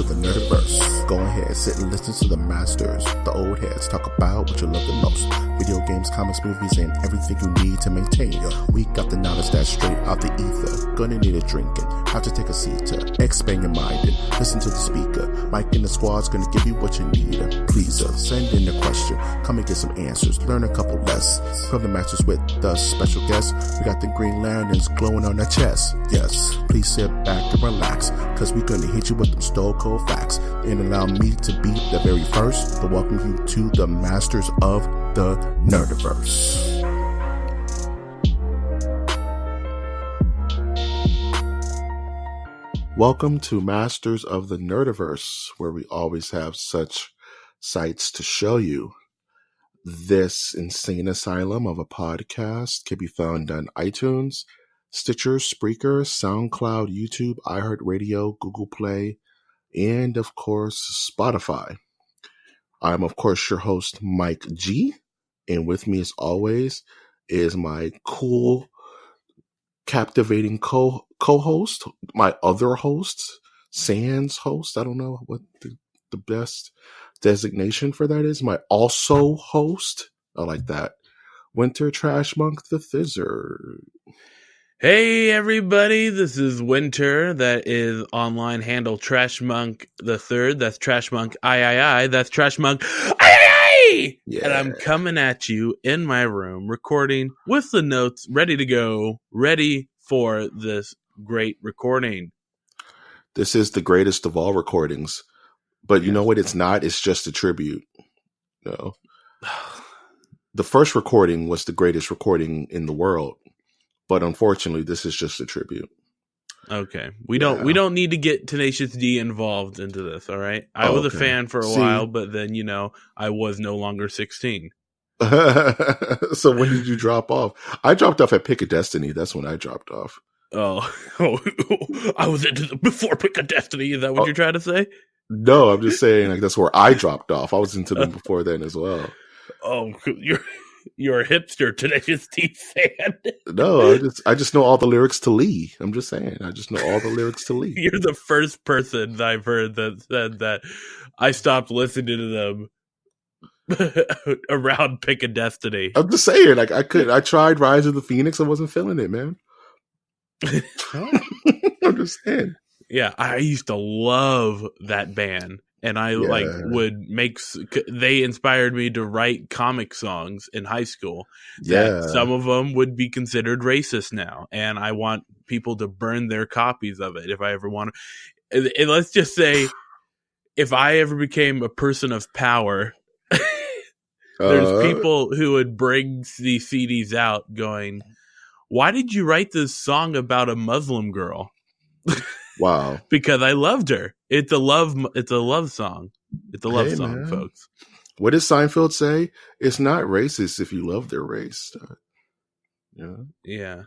to the Nerdiverse. Go ahead, sit and listen to the masters, the old heads, talk about what you love the most. Video games, comics, movies, and everything you need to maintain. We got the knowledge that's straight out the ether. Gonna need a drink and have to take a seat to expand your mind and listen to the speaker. Mike and the squad's gonna give you what you need. Please send in a question, come and get some answers, learn a couple lessons from the masters with the special guests. We got the Green Lanterns glowing on their chest. Yes, please sit back and relax, cause we gonna hit you with them stone cold facts. And allow me to be the very first to welcome you to the masters of the Nerdiverse. Welcome to Masters of the Nerdiverse, where we always have such sights to show you. This insane asylum of a podcast can be found on iTunes, Stitcher, Spreaker, SoundCloud, YouTube, iHeartRadio, Google Play, and of course, Spotify. I'm of course your host, Mike G, and with me as always is my cool, captivating co-host, my other host, Sans host. I don't know what the best designation for that is. My also host. I like that. Winter Trash Monk the Thizzer. Hey everybody, this is Winter. That is online handle Trash Monk the Third. That's Trash Monk I. That's Trash Monk I. Yeah. And I'm coming at you in my room, recording with the notes ready to go, ready for this great recording. This is the greatest of all recordings, but you know what? It's not. It's just a tribute. No, the first recording was the greatest recording in the world. But unfortunately, this is just a tribute. Okay. We don't need to get Tenacious D involved into this, all right? I was a fan for a while, but then, I was no longer 16. So when did you drop off? I dropped off at Pick of Destiny. That's when I dropped off. Oh, I was into the before Pick of Destiny. Is that what you're trying to say? No, I'm just saying like that's where I dropped off. I was into them before then as well. Oh, you're a hipster Tenacious D fan. No, I just know all the lyrics to Lee. I'm just saying. I just know all the lyrics to Lee. You're the first person that I've heard that said that I stopped listening to them around Pick of Destiny. I'm just saying, like I tried Rise of the Phoenix, I wasn't feeling it, man. I'm just saying. Yeah, I used to love that band. And I they inspired me to write comic songs in high school. Yeah. Some of them would be considered racist now. And I want people to burn their copies of it if I ever want to. And let's just say, if I ever became a person of power, there's people who would bring these CDs out going, why did you write this song about a Muslim girl? Wow. Because I loved her. It's a love song. It's a love song, man. Folks. What does Seinfeld say? It's not racist if you love their race. Yeah.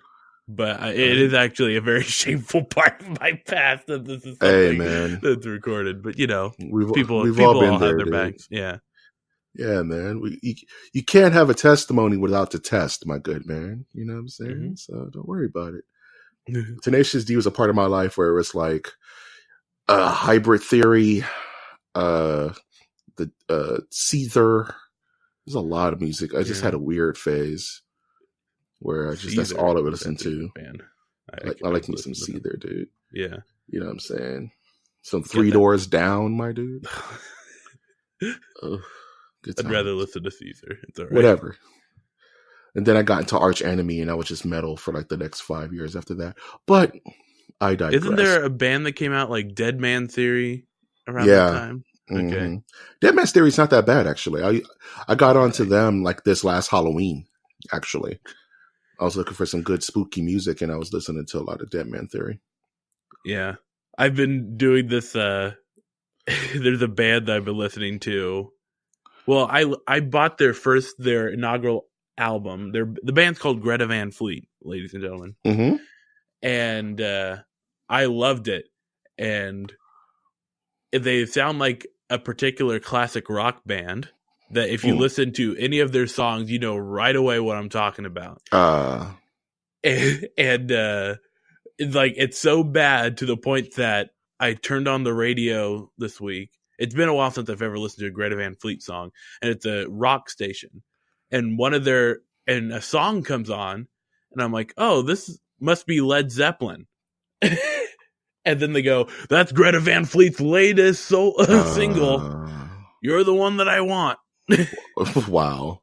But it is actually a very shameful part of my past that this is something that's recorded. But, people all been there, have their backs. Yeah. Yeah, man. You can't have a testimony without the test, my good man. You know what I'm saying? Mm-hmm. So don't worry about it. Tenacious D was a part of my life where it was like hybrid theory, the Seether. There's a lot of music. I just had a weird phase where that's all I would listen to. I like me some Seether, dude. Yeah. You know what I'm saying? Some Three Doors Down, my dude. I'd rather listen to Caesar. It's all right. Whatever. And then I got into Arch Enemy, and I was just metal for like the next 5 years after that. But I digress. Isn't there a band that came out like Dead Man Theory around that time? Mm-hmm. Okay. Dead Man Theory is not that bad, actually. I got onto them like this last Halloween, actually. I was looking for some good spooky music, and I was listening to a lot of Dead Man Theory. Yeah. I've been doing this. There's a band that I've been listening to. Well, I bought their inaugural album. The band's called Greta Van Fleet, ladies and gentlemen. Mm-hmm. And I loved it. And they sound like a particular classic rock band that if you listen to any of their songs, you know right away what I'm talking about. And it's like, it's so bad to the point that I turned on the radio this week. It's been a while since I've ever listened to a Greta Van Fleet song, and it's a rock station. And a song comes on, and I'm like, oh, this must be Led Zeppelin. And then they go, that's Greta Van Fleet's latest single. You're the one that I want. Wow.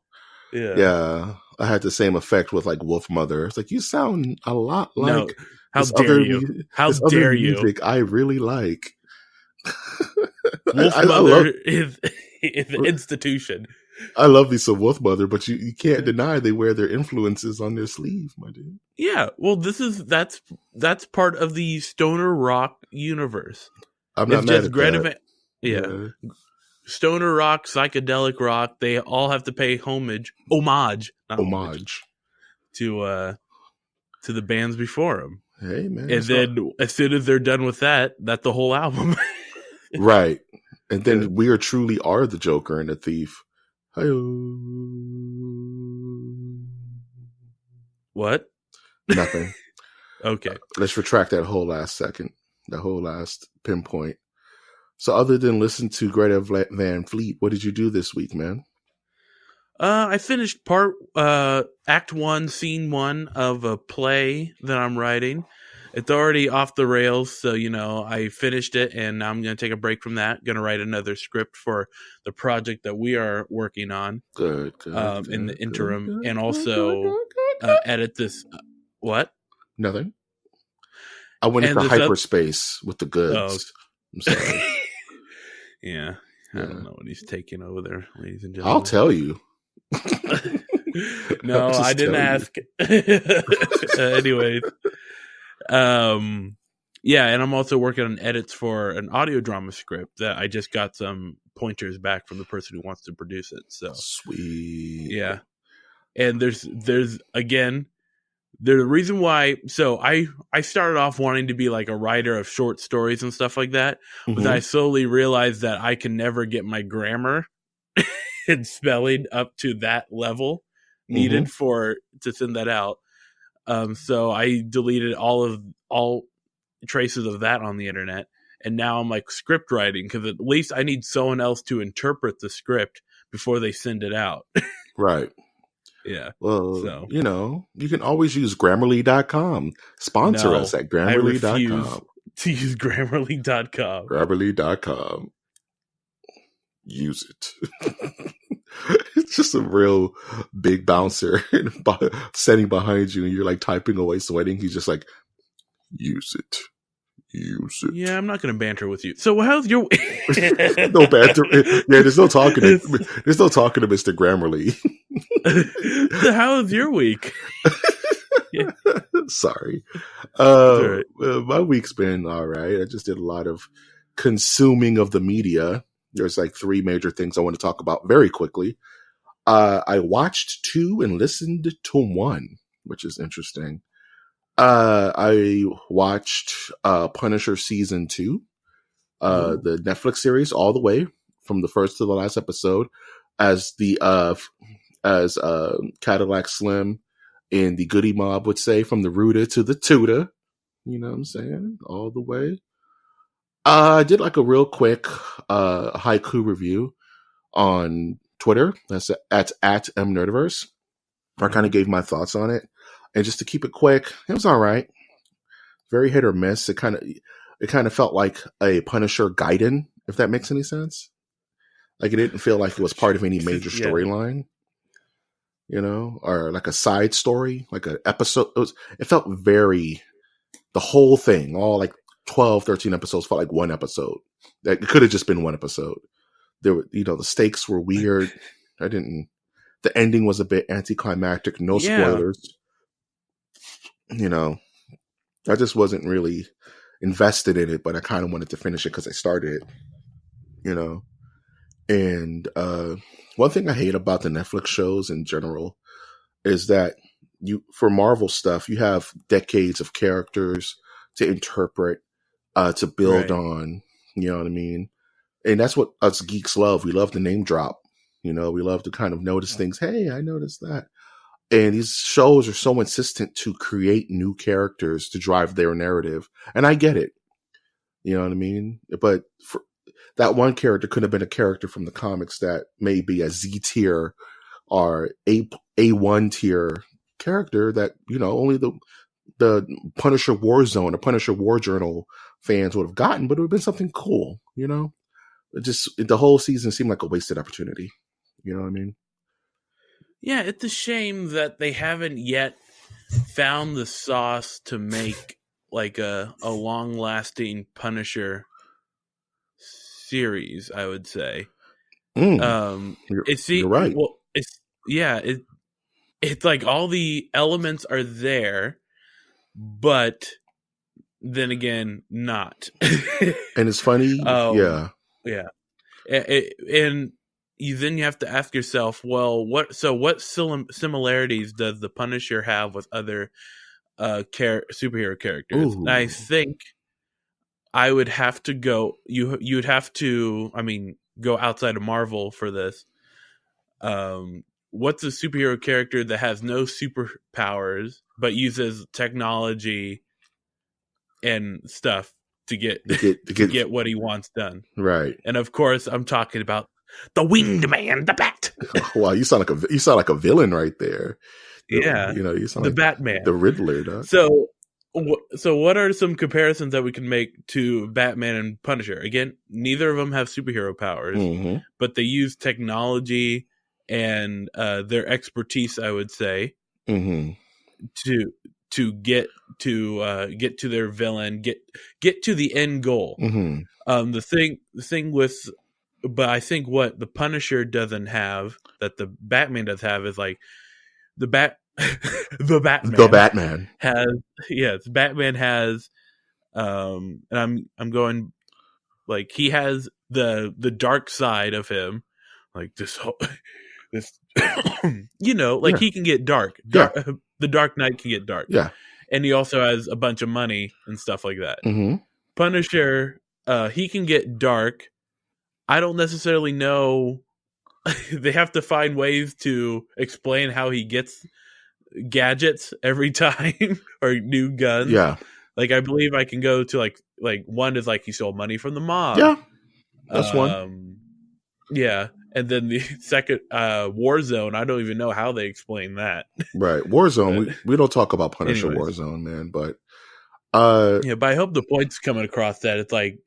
Yeah. Yeah. I had the same effect with like Wolf Mother. It's like, you sound a lot like how dare you? How dare you? Music I really like. Wolf Mother is an institution. I love me some Wolf Mother, but you can't deny they wear their influences on their sleeve, my dude. Yeah, well, that's part of the stoner rock universe. I'm not mad at that. Yeah. Stoner rock, psychedelic rock, they all have to pay homage to the bands before them. Hey, man. And then as soon as they're done with that, that's the whole album. Right. And then we truly are the Joker and the thief. Hi-yo. What? Nothing. Okay. Let's retract that whole last pinpoint. So other than listen to Greta Van Fleet, what did you do this week, man? I finished Act 1, Scene 1 of a play that I'm writing. It's already off the rails, so, I finished it, and now I'm going to take a break from that. Going to write another script for the project that we are working on. Good. In the interim, and also edit this. What? Nothing. I went into hyperspace with the goods. Oh. I'm sorry. Yeah. I don't know what he's taking over there, ladies and gentlemen. I'll tell you. No, I didn't ask. Anyways. Yeah, and I'm also working on edits for an audio drama script that I just got some pointers back from the person who wants to produce it. So sweet. Yeah. And there's again, the reason why, so I started off wanting to be like a writer of short stories and stuff like that, but I slowly realized that I can never get my grammar and spelling up to that level needed to send that out. So I deleted all traces of that on the internet, and now I'm like script writing, because at least I need someone else to interpret the script before they send it out. Right. Yeah. Well, so, you can always use Grammarly.com. Sponsor us at Grammarly.com. I refuse to use Grammarly.com. Grammarly.com. Use it. It's just a real big bouncer sitting behind you, and you're like typing away, sweating. He's just like, use it. Use it. Yeah, I'm not going to banter with you. So how's your no banter? Yeah, there's no talking to Mr. Grammarly. So how's your week? Yeah. Sorry. Right. My week's been all right. I just did a lot of consuming of the media. There's like 3 major things I want to talk about very quickly. I watched 2 and listened to 1, which is interesting. I watched Punisher season 2, the Netflix series, all the way from the first to the last episode, as Cadillac Slim in the Goody Mob would say, from the rooter to the tutor. You know what I'm saying? All the way. I did like a real quick haiku review on Twitter. That's at mnerdiverse. I kind of gave my thoughts on it. And just to keep it quick, it was all right. Very hit or miss. It kind of felt like a Punisher Gaiden, if that makes any sense. Like, it didn't feel like it was part of any major storyline, or like a side story, like an episode. It felt the whole thing, all like 12, 13 episodes felt like one episode. It could have just been one episode. There were, the stakes were weird. The ending was a bit anticlimactic. No spoilers. I just wasn't really invested in it, but I kind of wanted to finish it because I started it, And one thing I hate about the Netflix shows in general is that for Marvel stuff, you have decades of characters to interpret, to build on, you know what I mean? And that's what us geeks love. We love the name drop. We love to kind of notice things. Hey, I noticed that. And these shows are so insistent to create new characters to drive their narrative. And I get it. You know what I mean? But that one character could have been a character from the comics that may be a Z tier or A1 tier character that, only the Punisher Warzone or Punisher War Journal fans would have gotten, but it would have been something cool, the whole season seemed like a wasted opportunity. You know what I mean? Yeah, it's a shame that they haven't yet found the sauce to make like a long-lasting Punisher series, I would say. You're right. Well, it's like all the elements are there, but then again, not. And it's funny, yeah. And then you have to ask yourself, well, what similarities does the Punisher have with other superhero characters? I think I would have to go. You'd have to, go outside of Marvel for this. What's a superhero character that has no superpowers but uses technology and stuff to get what he wants done? Right. And of course, I'm talking about the Winged Man, the Bat. Wow, you sound like a villain right there. Yeah, you sound the like Batman, the Riddler. Dog. So what are some comparisons that we can make to Batman and Punisher? Again, neither of them have superhero powers, but they use technology and their expertise, I would say, to get to their villain, get to the end goal. The thing with, but I think what the Punisher doesn't have that the Batman does have is like the Batman has, yes, Batman has, and I'm going, like, he has the dark side of him, like this he can get dark. The Dark Knight can get dark. Yeah. And he also has a bunch of money and stuff like that. Punisher, he can get dark. I don't necessarily know. They have to find ways to explain how he gets gadgets every time or new guns. Yeah. Like, I believe I can go to like one is like he stole money from the mob. Yeah. That's one. Yeah. And then the second Warzone, I don't even know how they explain that. Right. Warzone, we don't talk about Punisher Warzone, man, but but I hope the point's coming across that it's like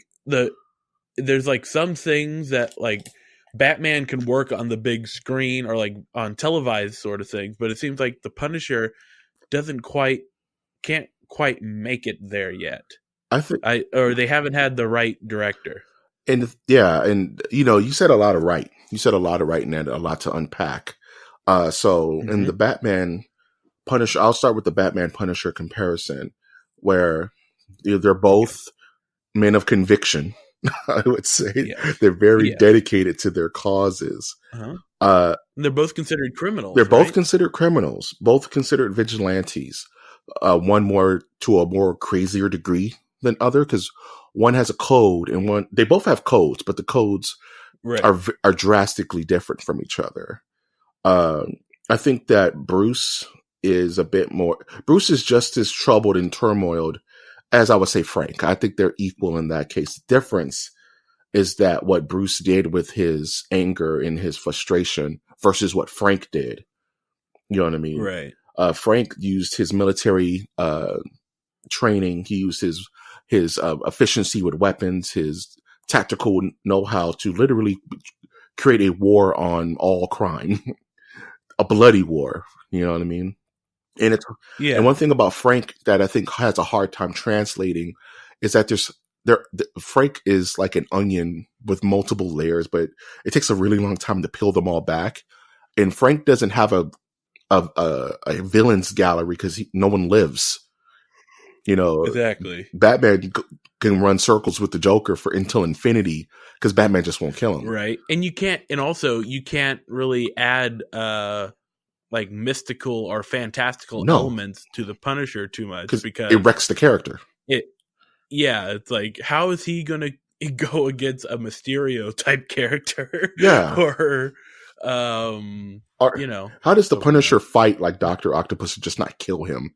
there's like some things that like Batman can work on the big screen or like on televised sort of things, but it seems like the Punisher can't quite make it there yet. Or they haven't had the right director. And you said a lot of right. You said a lot of right and a lot to unpack. In the Batman Punisher, I'll start with the Batman Punisher comparison, where they're both men of conviction. I would say they're very dedicated to their causes. They're both considered criminals. They're both considered criminals, both considered vigilantes. One to a more crazier degree than other, because one has a code and they both have codes, but the codes are drastically different from each other. I think that Bruce is just as troubled and turmoiled as I would say Frank. I think they're equal in that case. The difference is that what Bruce did with his anger and his frustration versus what Frank did. You know what I mean? Right. Frank used his military training. He used his efficiency with weapons, his tactical know-how to literally create a war on all crime, a bloody war. You know what I mean? And and one thing about Frank that I think has a hard time translating is that Frank is like an onion with multiple layers, but it takes a really long time to peel them all back. And Frank doesn't have a villains gallery because no one lives. Exactly. Batman can run circles with the Joker until infinity because Batman just won't kill him. Right. And you can't really add like mystical or fantastical elements to the Punisher too much because it wrecks the character. It's like, how is he going to go against a Mysterio type character? Yeah. Or how does the Punisher fight like Dr. Octopus and just not kill him?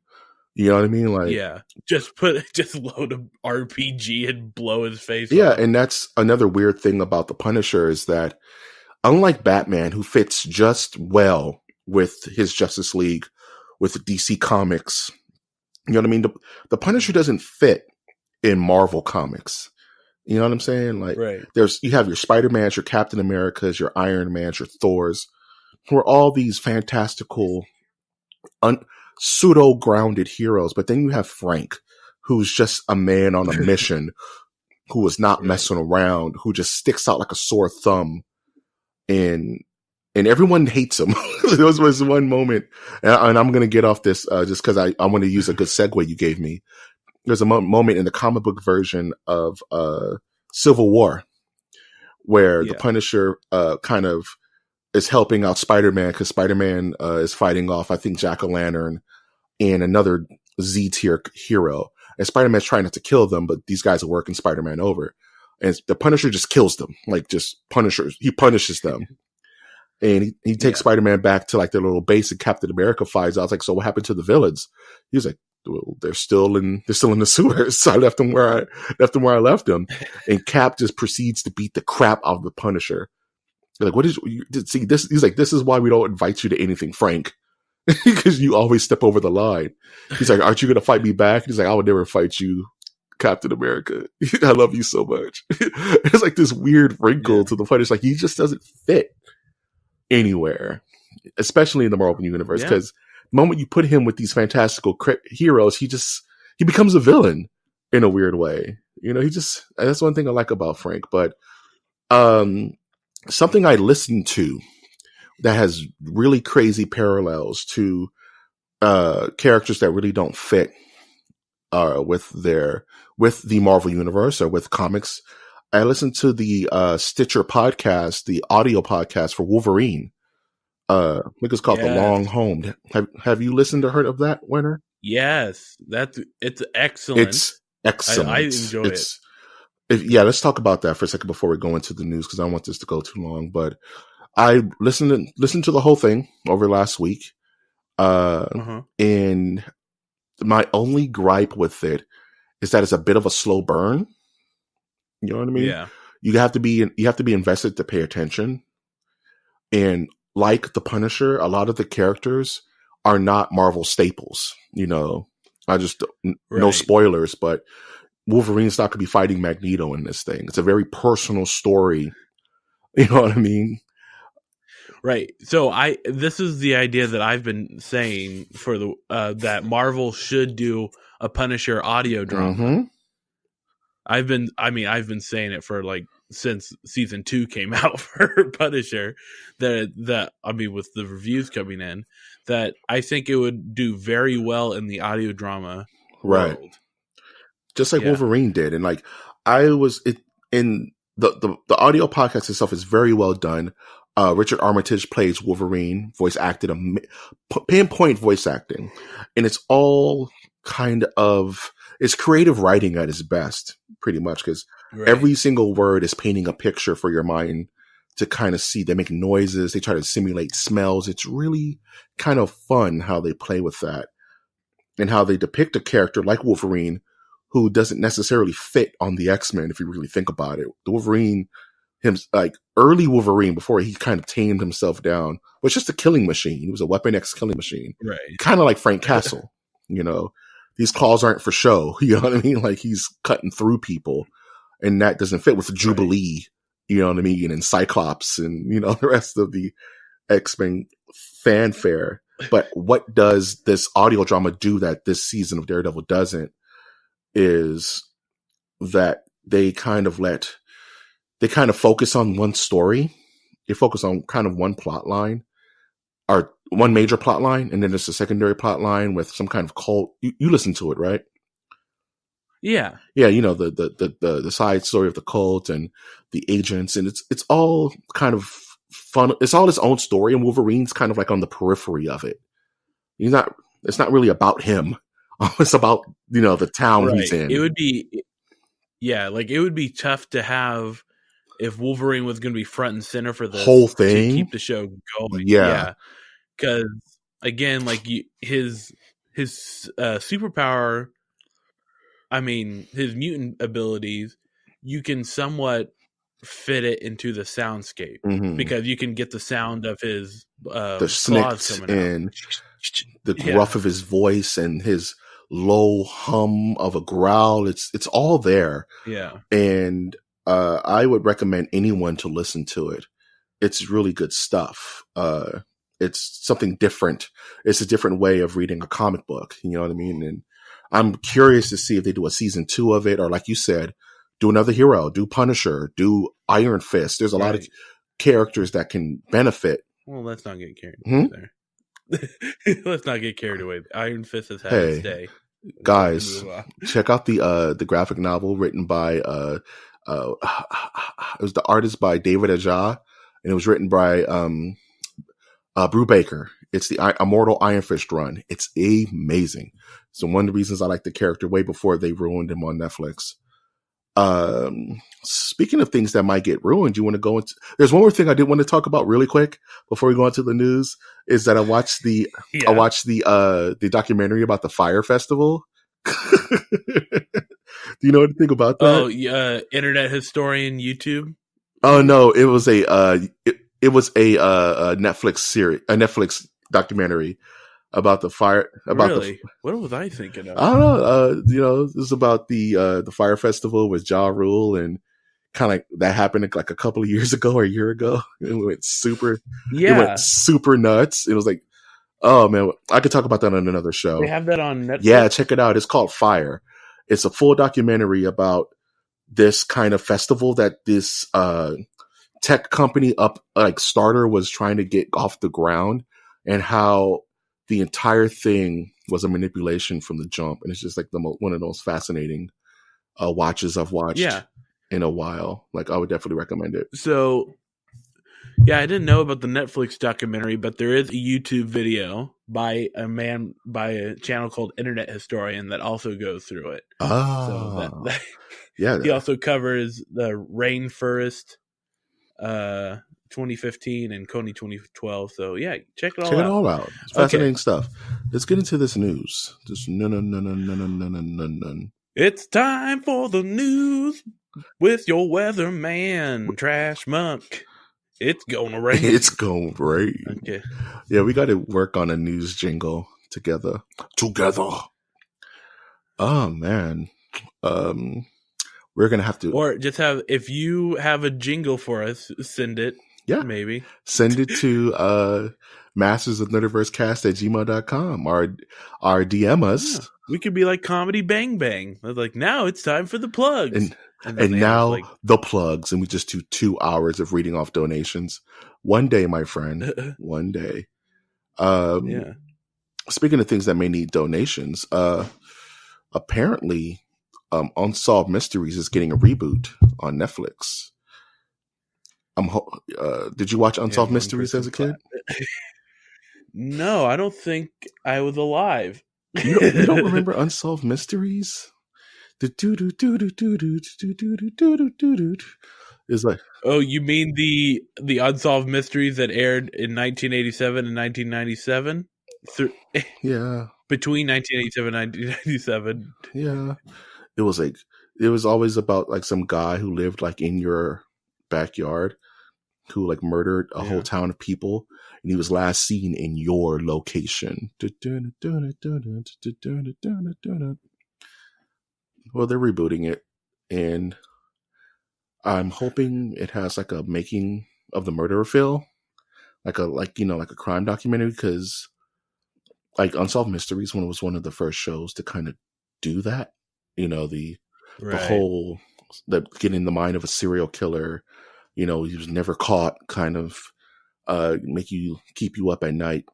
You know what I mean? Like, Yeah. Just load a RPG and blow his face yeah, off. and that's another weird thing about the Punisher is that unlike Batman, who fits just well with his Justice League, with DC Comics, you know what I mean? The Punisher doesn't fit in Marvel Comics. You know what I'm saying? Like, Right. you have your Spider-Mans, your Captain Americas, your Iron Mans, your Thors, who are all these fantastical, pseudo-grounded heroes. But then you have Frank, who's just a man on a mission, who is not Right. messing around, who just sticks out like a sore thumb, and everyone hates him. There was one moment, and I'm going to get off this just because I want to use a good segue you gave me. There's a moment in the comic book version of Civil War where the Yeah. Punisher kind of is helping out Spider-Man because Spider-Man is fighting off, I think, Jack-O-Lantern and another Z-tier hero. And Spider-Man's trying not to kill them, but these guys are working Spider-Man over. And the Punisher just kills them, like just he punishes them. And he takes Yeah. Spider-Man back to like their little base, and Captain America finds out. I was like, so what happened to the villains? He was like, well, they're still in the sewers. So I left them where I left them. And Cap just proceeds to beat the crap out of the Punisher. They're like, what is see this? He's like, this is why we don't invite you to anything, Frank, because you always step over the line. He's like, aren't you going to fight me back? He's like, I would never fight you, Captain America. I love you so much. It's like this weird wrinkle to the Punisher. Like, he just doesn't fit anywhere, especially in the Marvel universe, because the moment you put him with these fantastical heroes, he becomes a villain in a weird way. You know, that's one thing I like about Frank. But something I listened to that has really crazy parallels to characters that really don't fit with the Marvel universe or with comics. I listened to the Stitcher podcast, the audio podcast for Wolverine. I think it's called The Long Home. Have you listened or heard of that, Winter? Yes, it's excellent. It's excellent. I enjoy it. Yeah, let's talk about that for a second before we go into the news, because I don't want this to go too long. But I listened to the whole thing over last week, and my only gripe with it is that it's a bit of a slow burn. You know what I mean? Yeah. You have to be invested to pay attention. And like the Punisher, a lot of the characters are not Marvel staples. You know, no spoilers, but Wolverine's not going to be fighting Magneto in this thing. It's a very personal story. You know what I mean? Right. So this is the idea that I've been saying for that Marvel should do a Punisher audio drama. Mm-hmm. I've been saying it for like since season 2 came out for Punisher, with the reviews coming in, that I think it would do very well in the audio drama world. Just like Wolverine did. And like in the audio podcast itself is very well done. Richard Armitage plays Wolverine, voice acted, pinpoint voice acting. And it's all it's creative writing at its best, pretty much, because every single word is painting a picture for your mind to kind of see. They make noises. They try to simulate smells. It's really kind of fun how they play with that and how they depict a character like Wolverine who doesn't necessarily fit on the X-Men if you really think about it. The Wolverine, early Wolverine, before he kind of tamed himself down, was just a killing machine. He was a Weapon X killing machine. Right. Kind of like Frank Castle, you know. These claws aren't for show, you know what I mean? Like, he's cutting through people, and that doesn't fit with the Jubilee, you know what I mean? And Cyclops and, you know, the rest of the X-Men fanfare. But what does this audio drama do that this season of Daredevil doesn't is that they kind of focus on one story. They focus on kind of one plot line, or one major plot line, and then there's a secondary plot line with some kind of cult. You listen to it, right? Yeah. Yeah, you know, the side story of the cult and the agents, and it's all kind of fun. It's all its own story, and Wolverine's kind of like on the periphery of it. It's not really about him. It's about, you know, the town he's in. It would be tough to have if Wolverine was going to be front and center for the whole thing to keep the show going. Yeah. Because again, like his his superpower, I mean, his mutant abilities, you can somewhat fit it into the soundscape because you can get the sound of his The claws snicks coming out. and the Yeah. gruff of his voice and his low hum of a growl. It's all there. Yeah. And I would recommend anyone to listen to it. It's really good stuff. It's something different. It's a different way of reading a comic book. You know what I mean? And I'm curious to see if they do a season 2 of it, or like you said, do another hero, do Punisher, do Iron Fist. There's a lot of characters that can benefit. Well, let's not get carried away there. Let's not get carried away. Iron Fist has had its day. Guys, check out the graphic novel written by it was the artist by David Aja, and it was written by Brubaker. It's the Immortal Iron Fist run. It's amazing. So one of the reasons I like the character way before they ruined him on Netflix. Speaking of things that might get ruined, you want to go into? There's one more thing I did want to talk about really quick before we go into the news. Is that I watched the documentary about the Fire Festival. Do you know anything about that? Oh, yeah, Internet Historian YouTube. Oh no, it was a Netflix series, a Netflix documentary about the fire. About really? What was I thinking of? I don't know. You know, this is about the Fire Festival with Ja Rule, and kind of that happened like a couple of years ago or a year ago. It went super nuts. It was like, oh man, I could talk about that on another show. They have that on Netflix. Yeah, check it out. It's called Fire. It's a full documentary about this kind of festival that this tech company Starter was trying to get off the ground, and how the entire thing was a manipulation from the jump. And it's just like one of the most fascinating watches I've watched in a while. Like, I would definitely recommend it. So, yeah, I didn't know about the Netflix documentary, but there is a YouTube video by a channel called Internet Historian that also goes through it. Oh, so yeah. He also covers the Rainforest 2015 and Coney 2012. So yeah, check it all out. It's fascinating stuff. Let's get into this news. It's time for the news with your weatherman, Trash Monk. It's gonna rain. It's gonna rain. Okay. Yeah, we got to work on a news jingle together. Oh man. We're gonna have to, or just if you have a jingle for us, send it. Yeah, maybe send it to mastersofnerdversecast@gmail.com or DM us. Yeah. We could be like Comedy Bang Bang. Like, now it's time for the plugs, and now the plugs, and we just do 2 hours of reading off donations. One day, my friend, one day. Yeah. Speaking of things that may need donations, apparently. Unsolved Mysteries is getting a reboot on Netflix. Did you watch Unsolved Mysteries as a kid? No, I don't think I was alive. You don't remember Unsolved Mysteries? It's like, oh, you mean the Unsolved Mysteries that aired in 1987 and 1997? Yeah, between 1987 and 1997. Yeah. It was always about like some guy who lived like in your backyard who like murdered a whole town of people, and he was last seen in your location. Well, they're rebooting it, and I'm hoping it has like a making of the murderer feel, like a crime documentary, because like Unsolved Mysteries was one of the first shows to kind of do that. You know, the whole get in the mind of a serial killer, he was never caught, kind of keep you up at night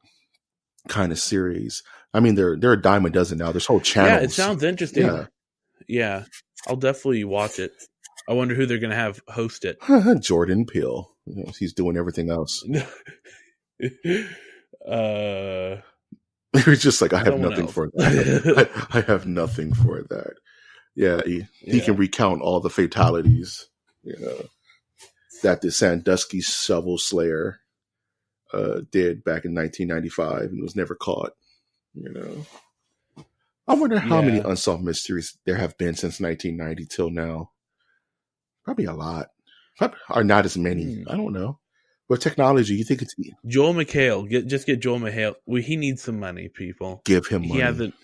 kind of series. I mean, they're a dime a dozen now. There's whole channels. Yeah, it sounds interesting. Yeah, I'll definitely watch it. I wonder who they're going to have host it. Jordan Peele. He's doing everything else. It's just like, I have nothing for that. I have nothing for that. Yeah, he can recount all the fatalities, that the Sandusky Shovel Slayer did back in 1995 and was never caught. I wonder how many Yeah. unsolved mysteries there have been since 1990 till now. Probably a lot. Or not as many. Hmm. I don't know. With technology, you think it's Joel McHale. Just get Joel McHale. Well, he needs some money, people. give him He money. hasn't.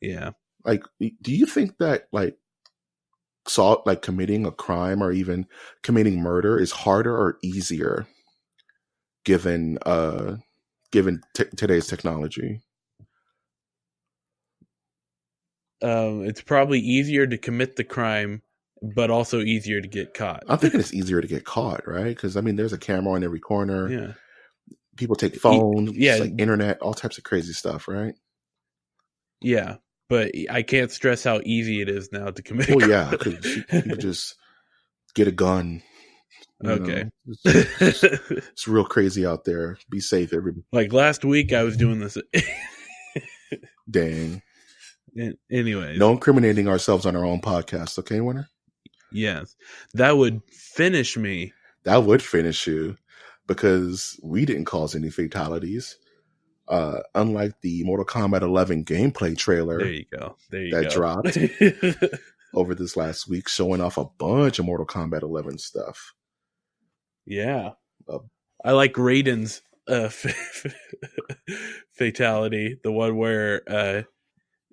Yeah. Like, do you think that committing a crime or even committing murder is harder or easier given today's technology? It's probably easier to commit the crime, but also easier to get caught. I'm thinking it's easier to get caught, right? Because I mean, there's a camera on every corner. Yeah. People take phones, Yeah. like internet, all types of crazy stuff, right? Yeah. But I can't stress how easy it is now to commit. Well, yeah, because people just get a gun. Okay. It's real crazy out there. Be safe, everybody. Like last week, I was doing this. Dang. Anyways. No incriminating ourselves on our own podcast, okay, Winner? Yes. That would finish me. That would finish you because we didn't cause any fatalities. Unlike the Mortal Kombat 11 gameplay trailer There you go. That dropped over this last week, showing off a bunch of Mortal Kombat 11 stuff. Yeah. I like Raiden's fatality, the one where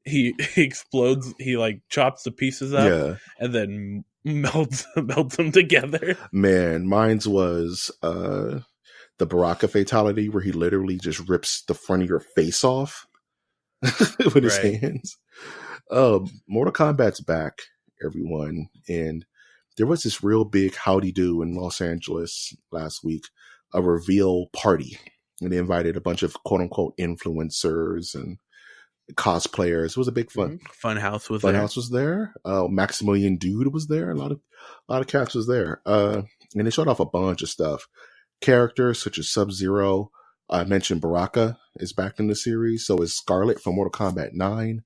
he explodes, he like chops the pieces up and then melts them together. Man, mine's was the Baraka fatality where he literally just rips the front of your face off with his hands. Mortal Kombat's back, everyone, and there was this real big howdy do in Los Angeles last week, a reveal party, and they invited a bunch of quote unquote influencers and cosplayers. It was a big fun. Funhouse was there. Maximilian Dude was there. A lot of cats was there. And they showed off a bunch of stuff. Characters such as Sub-Zero. I mentioned Baraka is back in the series. So is Scarlet from Mortal Kombat 9.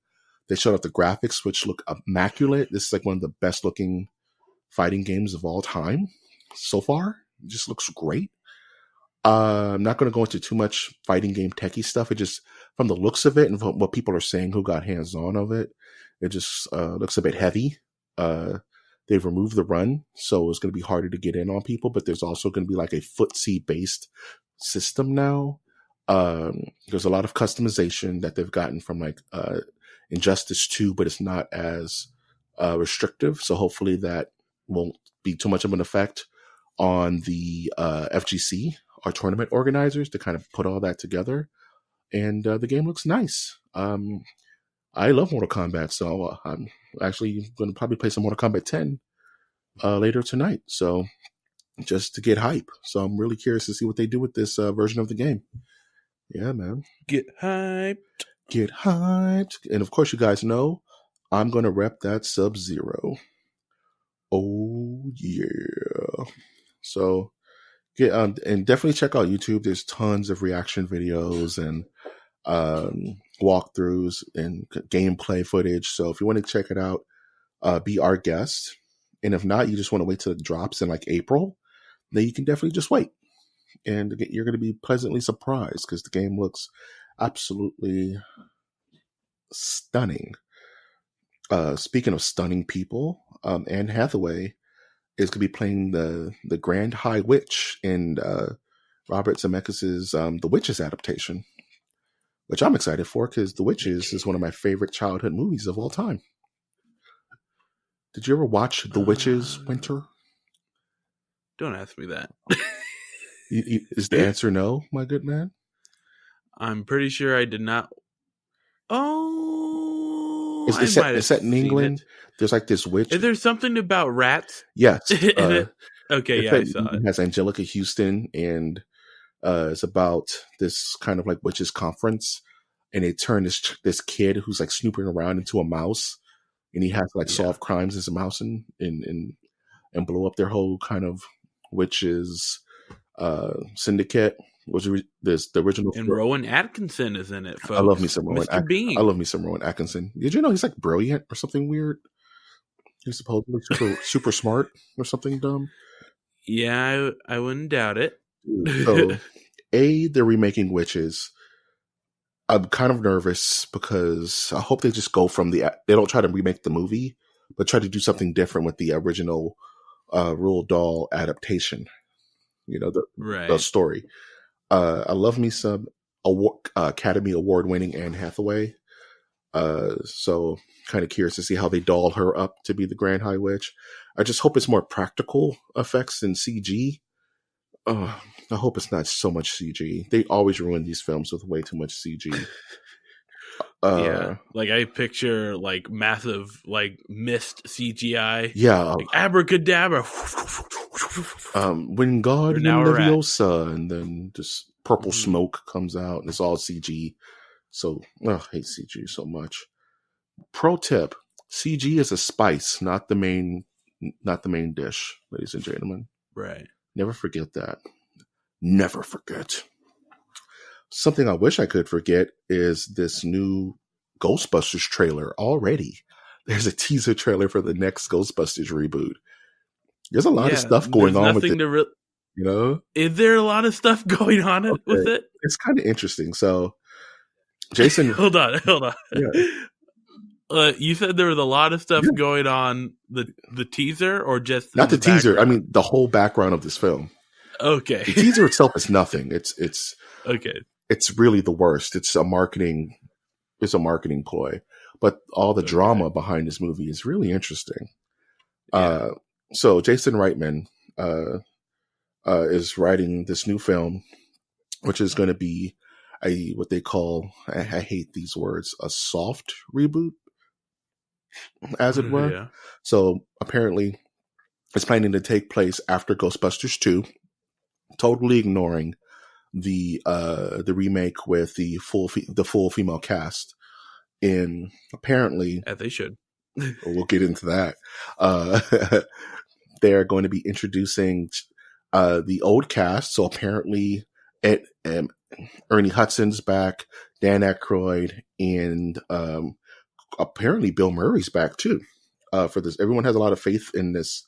They showed off the graphics, which look immaculate. This is like one of the best looking fighting games of all time so far. It just looks great. I'm not going to go into too much fighting game techie stuff. It just, from the looks of it and from what people are saying who got hands on of it, it just looks a bit heavy. They've removed the run, so it's going to be harder to get in on people, but there's also going to be like a footsie based system now. There's a lot of customization that they've gotten from like Injustice 2, but it's not as restrictive. So hopefully that won't be too much of an effect on the FGC, our tournament organizers, to kind of put all that together. And the game looks nice. I love Mortal Kombat, so I'm actually going to probably play some Mortal Kombat 10 later tonight. So just to get hype. So I'm really curious to see what they do with this version of the game. Yeah, man. Get hyped. Get hyped. And of course, you guys know I'm going to rep that Sub-Zero. Oh, yeah. So get and definitely check out YouTube. There's tons of reaction videos and walkthroughs and gameplay footage. So if you want to check it out, be our guest. And if not, you just want to wait till it drops in like April, then you can definitely just wait. And you're going to be pleasantly surprised because the game looks absolutely stunning. Speaking of stunning people, Anne Hathaway is going to be playing the Grand High Witch in Robert Zemeckis' The Witches adaptation, which I'm excited for because The Witches is one of my favorite childhood movies of all time. Did you ever watch The Witches, Winter? Don't ask me that. Is the answer no, my good man? I'm pretty sure I did not. Oh, it's set in England. There's like this witch. Is there something about rats? Yes. Okay, yeah, I saw it. It has Angelica Houston, and it's about this kind of like witches conference, and they turn this kid who's like snooping around into a mouse, and he has to like solve crimes as a mouse and blow up their whole kind of witches syndicate. Was the original? And Rowan Atkinson is in it, folks. I love me some Rowan. Mr. Bean. I love me some Rowan Atkinson. Did you know he's like brilliant or something weird? He's supposedly super smart or something dumb. Yeah, I wouldn't doubt it. So, they're remaking Witches. I'm kind of nervous because I hope they just go from they don't try to remake the movie, but try to do something different with the original Roald Dahl adaptation. The Right. story. I love me some Academy Award winning Anne Hathaway. So kind of curious to see how they doll her up to be the Grand High Witch. I just hope it's more practical effects than CG. I hope it's not so much CG. They always ruin these films with way too much CG. Yeah, like I picture like massive like mist CGI. Yeah. Like abracadabra. Wingardium Now we're at. Leviosa, and then just purple smoke comes out, and it's all CG. So, I hate CG so much. Pro tip: CG is a spice, not the main dish, ladies and gentlemen. Right. Never forget that. Never forget. Something I wish I could forget is this new Ghostbusters trailer already. There's a teaser trailer for the next Ghostbusters reboot. There's a lot of stuff going on with it. You know? Is there a lot of stuff going on with it? It's kind of interesting. So, Jason. hold on. Yeah. You said there was a lot of stuff going on the teaser, or just not the teaser? Background? I mean, the whole background of this film. Okay. The teaser itself is nothing. It's okay. It's really the worst. It's a marketing ploy, but all the drama behind this movie is really interesting. Yeah. So Jason Reitman is writing this new film, which is going to be what they call, I hate these words, a soft reboot, as it were. Yeah. So apparently it's planning to take place after Ghostbusters 2, totally ignoring the remake with the full female cast. And apparently, as they should. We'll get into that. They're going to be introducing the old cast. So apparently, Ernie Hudson's back, Dan Aykroyd, and apparently Bill Murray's back too. For this, everyone has a lot of faith in this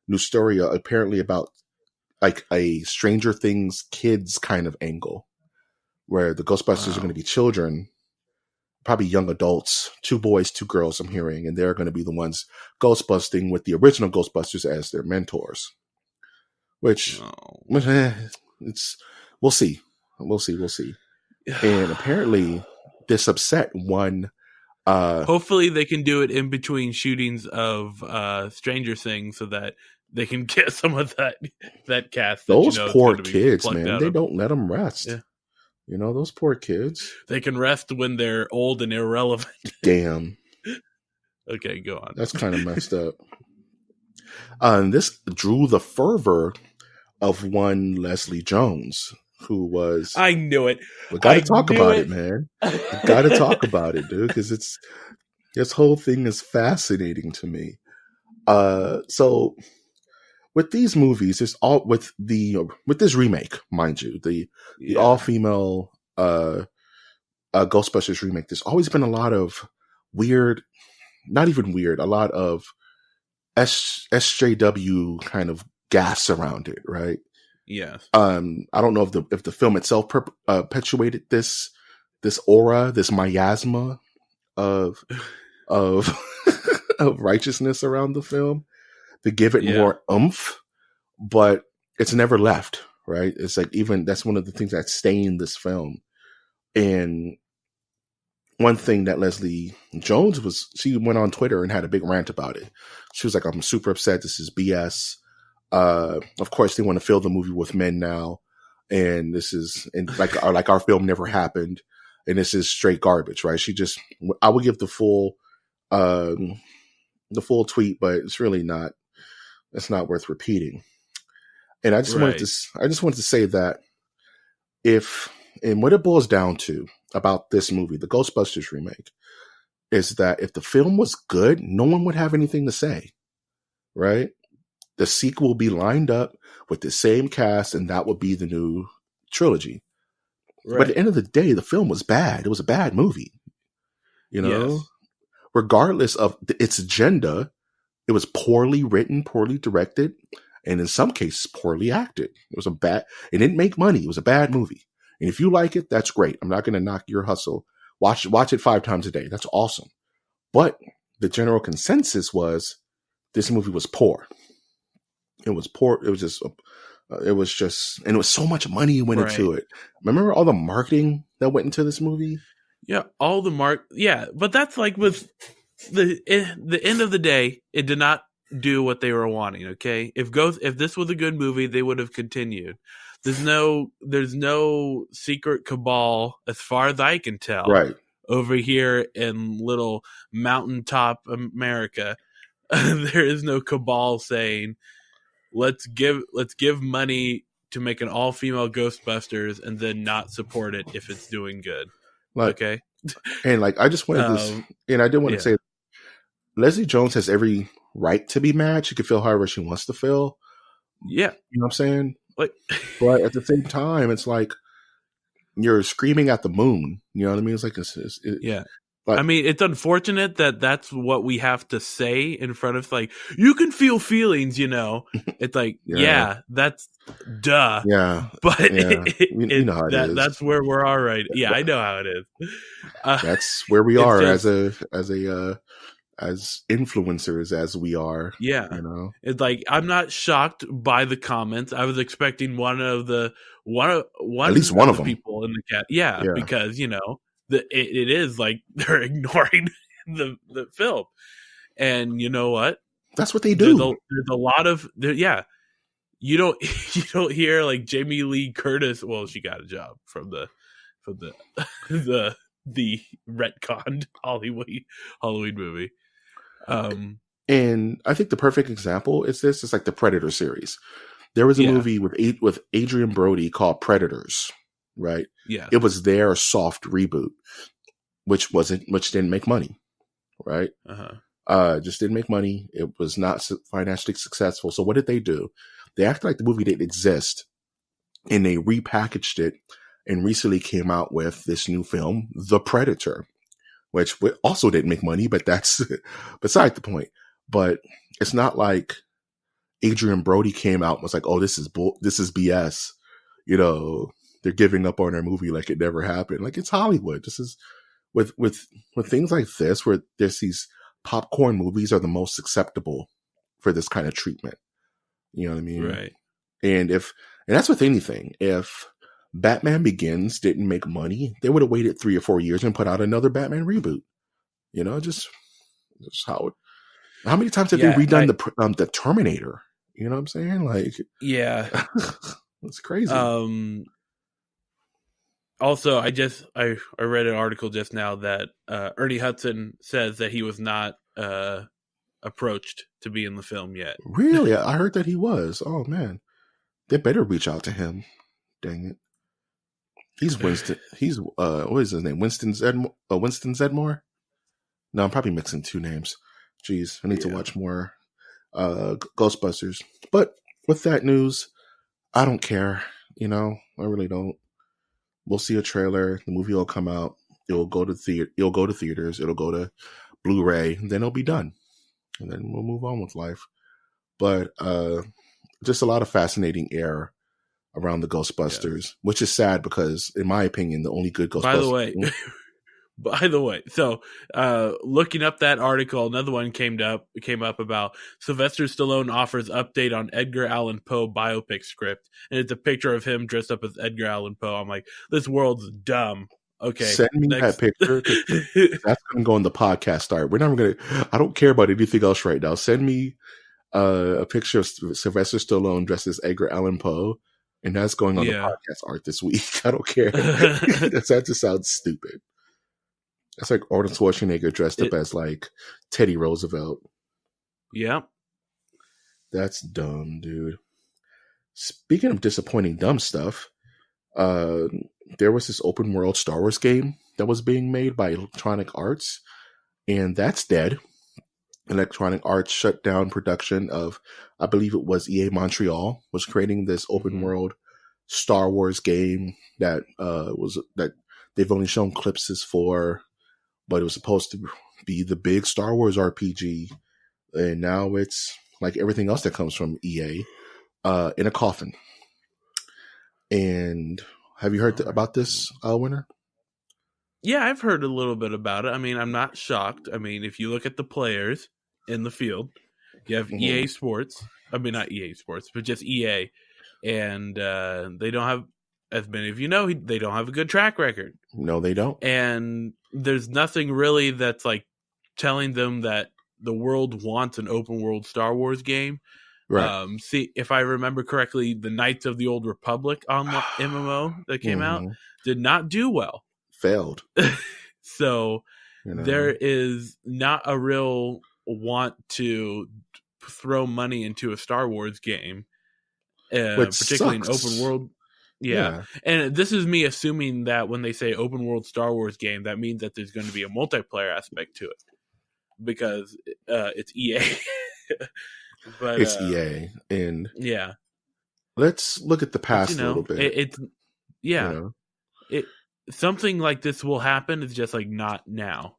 new story. Apparently about like a Stranger Things kids kind of angle, where the Ghostbusters are going to be children, probably young adults, 2 boys, 2 girls, I'm hearing, and they're going to be the ones ghostbusting with the original Ghostbusters as their mentors. Which, we'll see. And apparently, this upset one. Hopefully, they can do it in between shootings of Stranger Things, so that they can get some of that cast. Those poor kids, man. They don't let them rest. Yeah. You know, those poor kids. They can rest when they're old and irrelevant. Damn. Okay, go on. That's kind of messed up. And this drew the fervor of one Leslie Jones, who was... I knew it. We got to talk about it, man. We got to talk about it, dude, because this whole thing is fascinating to me. So... with these movies, it's all with this remake, mind you, the all-female Ghostbusters remake. There's always been a lot of weird, not even weird, a lot of SJW kind of gas around it, right? Yes. I don't know if the film itself perpetuated this aura, this miasma of of righteousness around the film to give it more oomph, but it's never left, right? It's like, even that's one of the things that stained this film. And one thing that Leslie Jones she went on Twitter and had a big rant about it. She was like, I'm super upset. This is BS. Of course they want to fill the movie with men now. And this is, and like our film never happened. And this is straight garbage, right? I would give the full tweet, but it's really not. It's not worth repeating. And I just wanted to say that and what it boils down to about this movie, the Ghostbusters remake, is that if the film was good, no one would have anything to say, right? The sequel will be lined up with the same cast, and that would be the new trilogy. Right. But at the end of the day, the film was bad. It was a bad movie. You know, regardless of its agenda. It was poorly written, poorly directed, and in some cases, poorly acted. It didn't make money. It was a bad movie. And if you like it, that's great. I'm not going to knock your hustle. Watch it 5 times a day. That's awesome. But the general consensus was this movie was poor. It was poor. It was just, and it was so much money went into it. Remember all the marketing that went into this movie? Yeah, all the yeah, but that's like with the end of the day, it did not do what they were wanting. Okay, if this was a good movie, they would have continued. There's no secret cabal, as far as I can tell, Right. over here in little mountaintop America. There is no cabal saying, let's give money to make an all-female Ghostbusters and then not support it if it's doing good. Like, okay. And like, I just wanted this, and I did want to say, Leslie Jones has every right to be mad. She can feel however she wants to feel. Yeah. You know what I'm saying? Like, but at the same time, it's like you're screaming at the moon. You know what I mean? It's like, yeah. But, I mean, it's unfortunate that that's what we have to say in front of, like, you can feel feelings, you know. It's like, yeah that's duh. Yeah. But yeah. You know how it is. That's where we're all right. Yeah, I know how it is. That's where we are as influencers as we are. Yeah. You know? It's like, I'm not shocked by the comments. I was expecting at least one of them. People in the chat. Yeah, because, you know, it is like they're ignoring the film. And you know what? That's what they do. There's a lot of you don't hear like Jamie Lee Curtis. Well, she got a job from the the retconned Halloween movie. And I think the perfect example is this. It's like the Predator series. There was a movie with Adrian Brody called Predators, right? Yeah. It was their soft reboot, which didn't make money, right? Just didn't make money. It was not financially successful. So what did they do? They acted like the movie didn't exist, and they repackaged it and recently came out with this new film, The Predator, which also didn't make money, but that's beside the point. But it's not like Adrian Brody came out and was like, oh, this is BS. You know, they're giving up on their movie like it never happened. Like, it's Hollywood. This is with things like this, where there's these popcorn movies are the most acceptable for this kind of treatment. You know what I mean? Right. And that's with anything. If Batman Begins didn't make money, they would have waited 3 or 4 years and put out another Batman reboot. You know, just how many times have they redone the Terminator? You know what I'm saying? Like, yeah, it's crazy. Also, I read an article just now that Ernie Hudson says that he was not approached to be in the film yet. Really? I heard that he was. Oh man, they better reach out to him. Dang it. He's Winston. He's what is his name? Winston Zedmore? No, I'm probably mixing 2 names. Jeez, I need to watch more Ghostbusters. But with that news, I don't care. You know, I really don't. We'll see a trailer. The movie will come out. It'll go to theaters. It'll go to Blu-ray. And then it'll be done. And then we'll move on with life. But just a lot of fascinating air around the Ghostbusters, which is sad because, in my opinion, the only good Ghostbusters. By the way, so looking up that article, another one came up about Sylvester Stallone offers update on Edgar Allan Poe biopic script, and it's a picture of him dressed up as Edgar Allan Poe. I'm like, this world's dumb. Okay, send me that picture. That's going to go in the podcast start. We're not going to. I don't care about anything else right now. Send me a picture of Sylvester Stallone dressed as Edgar Allan Poe, and that's going on the podcast art this week. I don't care. That just sounds stupid. That's like Arnold Schwarzenegger dressed up as like Teddy Roosevelt. Yeah. That's dumb, dude. Speaking of disappointing dumb stuff, there was this open world Star Wars game that was being made by Electronic Arts, and that's dead. Electronic Arts shut down production of, I believe it was EA Montreal, was creating this open world Star Wars game that they've only shown clips for. But it was supposed to be the big Star Wars RPG, and now it's like everything else that comes from EA, in a coffin. And Have you heard All right. about this, Winner? Yeah, I've heard a little bit about it. I mean, I'm not shocked. I mean, if you look at the players in the field, you have Mm-hmm. EA Sports. I mean, not EA Sports, but just EA, and they don't have, as many of you know, they don't have a good track record, No, they don't. and there's nothing really that's like telling them that the world wants an open world Star Wars game. Right. See, if I remember correctly, the Knights of the Old Republic on MMO that came out Mm-hmm. did not do well. Failed. So You know? there is not a real want to throw money into a Star Wars game, Which particularly an sucks. open world. Yeah. And this is me assuming that when they say open world Star Wars game, that means that there's going to be a multiplayer aspect to it because it's EA. But It's EA, and yeah, let's look at the past a little bit. it's yeah, You know? it something like this will happen. It's just like not now.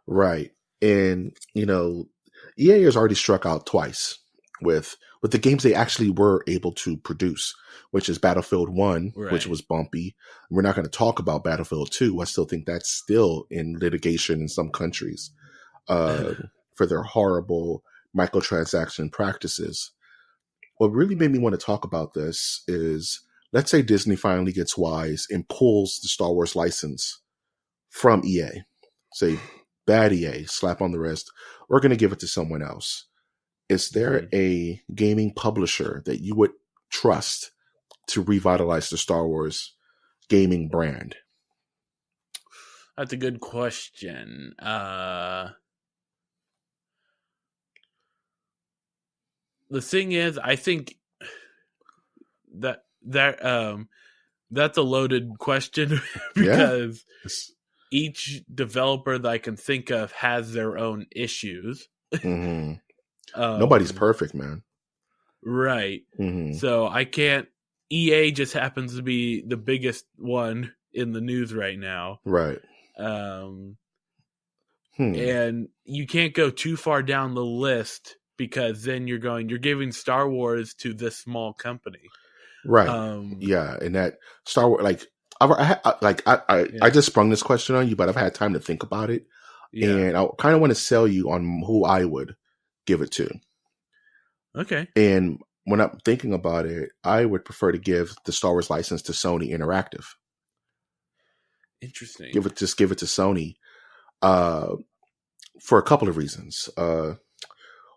Right. And, EA has already struck out twice with the games they actually were able to produce, which is Battlefield 1, which Right. was bumpy. We're not going to talk about Battlefield 2. I still think that's still in litigation in some countries for their horrible microtransaction practices. What really made me want to talk about this is, let's say Disney finally gets wise and pulls the Star Wars license from EA. Say, bad EA, slap on the wrist. We're going to give it to someone else. Is there a gaming publisher that you would trust to revitalize the Star Wars gaming brand? That's a good question. The thing is, I think that that's a loaded question because each developer that I can think of has their own issues. Mm-hmm. Nobody's perfect, man. Right. Mm-hmm. So I can't. EA just happens to be the biggest one in the news right now. Right. And you can't go too far down the list because then you're giving Star Wars to this small company. Right. Yeah. And that Star Wars, like, I just sprung this question on you, but I've had time to think about it. Yeah. And I kind of want to sell you on who I would give it to. Okay. And when I'm thinking about it, I would prefer to give the Star Wars license to Sony Interactive. Interesting. Give it to Sony for a couple of reasons.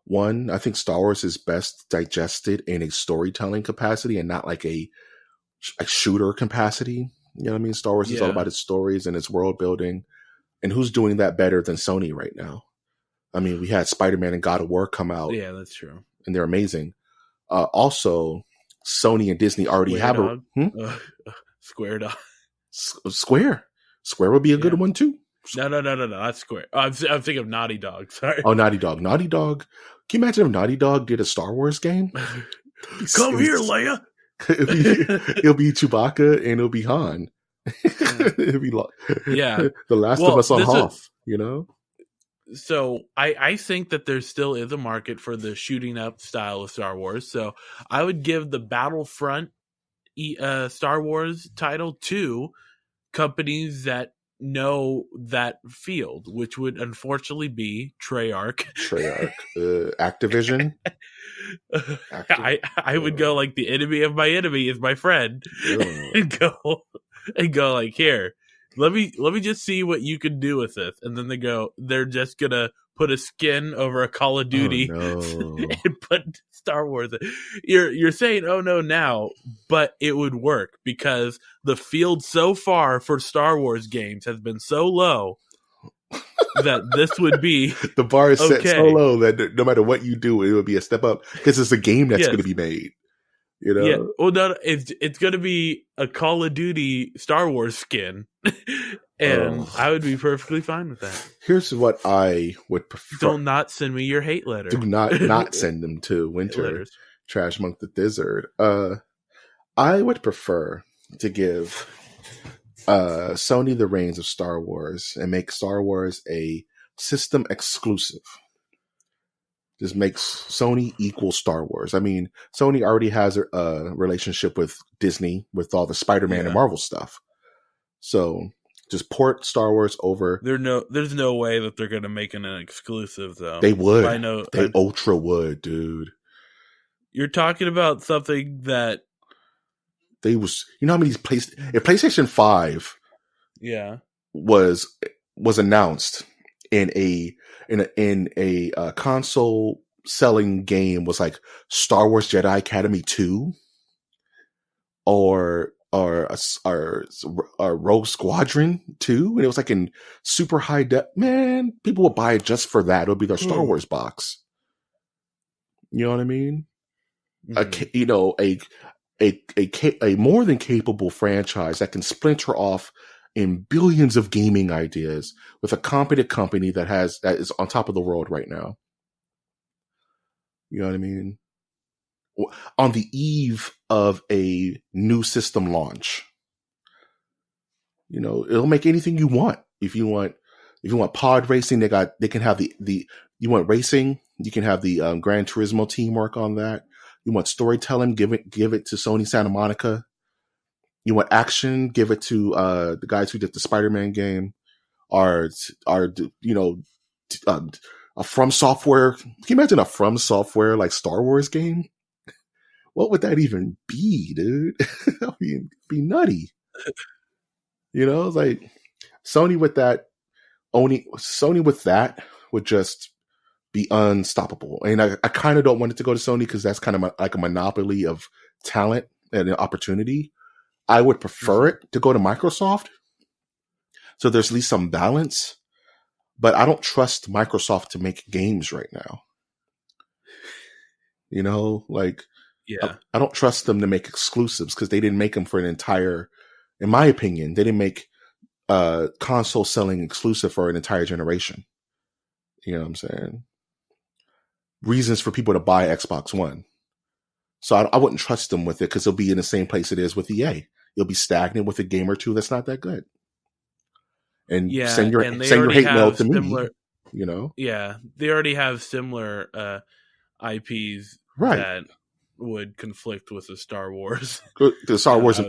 One, I think Star Wars is best digested in a storytelling capacity and not like a shooter capacity. You know what I mean? Star Wars is all about its stories and its world building. And who's doing that better than Sony right now? I mean, we had Spider-Man and God of War come out. Yeah, that's true. And they're amazing. Also, Sony and Disney already have a Square Dog. Square would be a good one too. No, that's Square. I'm thinking of Naughty Dog. Sorry. Oh, Naughty Dog. Naughty Dog. Can you imagine if Naughty Dog did a Star Wars game? Come here, Leia. It'll be Chewbacca and it'll be Han. It'll be the Last of Us on Hoth. So I think that there still is a market for the shooting up style of Star Wars. So I would give the Battlefront Star Wars title to companies that know that field, which would unfortunately be Treyarch. Activision. I would go like the enemy of my enemy is my friend, and go like, here, let me just see what you can do with this. And then they're just gonna put a skin over a Call of Duty and put Star Wars. You're saying, oh no, now, but it would work because the field so far for Star Wars games has been so low that this would be the bar is set so low that no matter what you do, it would be a step up because it's a game that's going to be made. Yeah. Well, no, it's going to be a Call of Duty Star Wars skin, and I would be perfectly fine with that. Here's what I would prefer. Do not send me your hate letter. Do not send them to Winter Trash Monk the Dizzard. I would prefer to give Sony the reins of Star Wars and make Star Wars a system exclusive. Just makes Sony equal Star Wars. I mean, Sony already has a relationship with Disney with all the Spider-Man and Yeah. Marvel stuff. So just port Star Wars over. There's no way that they're gonna make it an exclusive though. They would. I know. They ultra would, dude. You're talking about something that They was, you know how many if PlayStation 5 yeah. was announced in a console selling game was like Star Wars Jedi Academy 2 or Rogue Squadron 2, and it was like in super high def. Man, people would buy it just for that. It would be their Star Wars box. You know what I mean? A more than capable franchise that can splinter off in billions of gaming ideas with a competent company that is on top of the world right now. You know what I mean? On the eve of a new system launch, it'll make anything you want. If you want pod racing, they can have the you want racing, you can have the Gran Turismo team work on that. You want storytelling, give it to Sony Santa Monica. You want action, give it to the guys who did the Spider-Man game. A From Software. Can you imagine a From Software like Star Wars game? What would that even be, dude? That would be nutty. Like Sony with that would just be unstoppable. And I kind of don't want it to go to Sony because that's kind of like a monopoly of talent and an opportunity. I would prefer it to go to Microsoft. So there's at least some balance. But I don't trust Microsoft to make games right now. Yeah. I don't trust them to make exclusives because they didn't make them for an entire, in my opinion, they didn't make console selling exclusive for an entire generation. You know what I'm saying? Reasons for people to buy Xbox One. So I wouldn't trust them with it because it'll be in the same place it is with EA. You'll be stagnant with a game or two that's not that good. And send your hate mail to me. Yeah, they already have similar IPs that would conflict with the Star Wars. The Star Wars,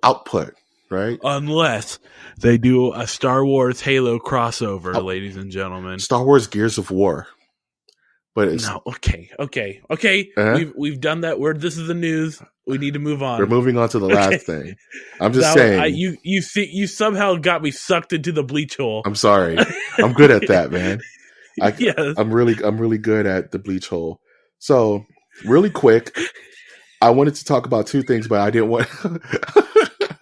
output, right? Unless they do a Star Wars Halo crossover, ladies and gentlemen. Star Wars Gears of War. But it's okay. We've done that. This is the news. We need to move on. We're moving on to the last thing. I'm just saying. You somehow got me sucked into the bleach hole. I'm sorry. I'm good at that, man. I'm really good at the bleach hole. So really quick, I wanted to talk about two things, but I didn't want.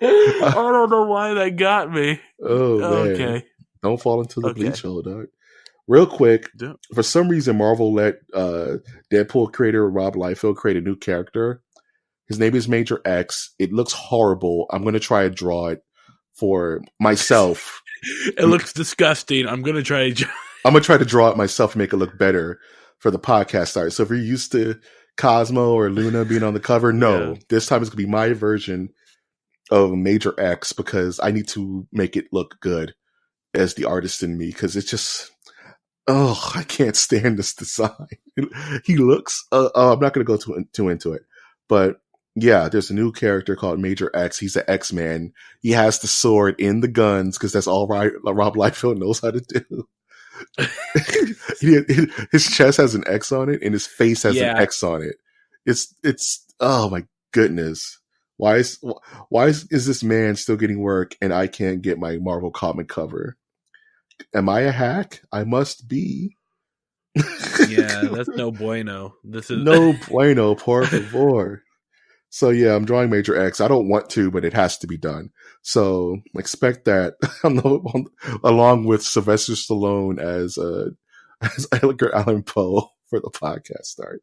I don't know why that got me. Oh man. Okay. Don't fall into the bleach hole, dog. Real quick, for some reason, Marvel let Deadpool creator Rob Liefeld create a new character. His name is Major X. It looks horrible. I'm going to try to draw it for myself. It looks disgusting. I'm going to try to draw it myself and make it look better for the podcast art. So if you're used to Cosmo or Luna being on the cover, this time it's going to be my version of Major X because I need to make it look good as the artist in me because it's just... Oh, I can't stand this design. He looks... I'm not going to go too into it. But yeah, there's a new character called Major X. He's an X-Man. He has the sword in the guns because that's all Rob Liefeld knows how to do. His chest has an X on it and his face has an X on it. It's oh my goodness. Why is this man still getting work and I can't get my Marvel comic cover? Am I a hack? I must be. Yeah, that's no bueno. This is no bueno, por favor. So yeah, I'm drawing Major X. I don't want to, but it has to be done. So expect that along with Sylvester Stallone as Edgar Allan Poe for the podcast start.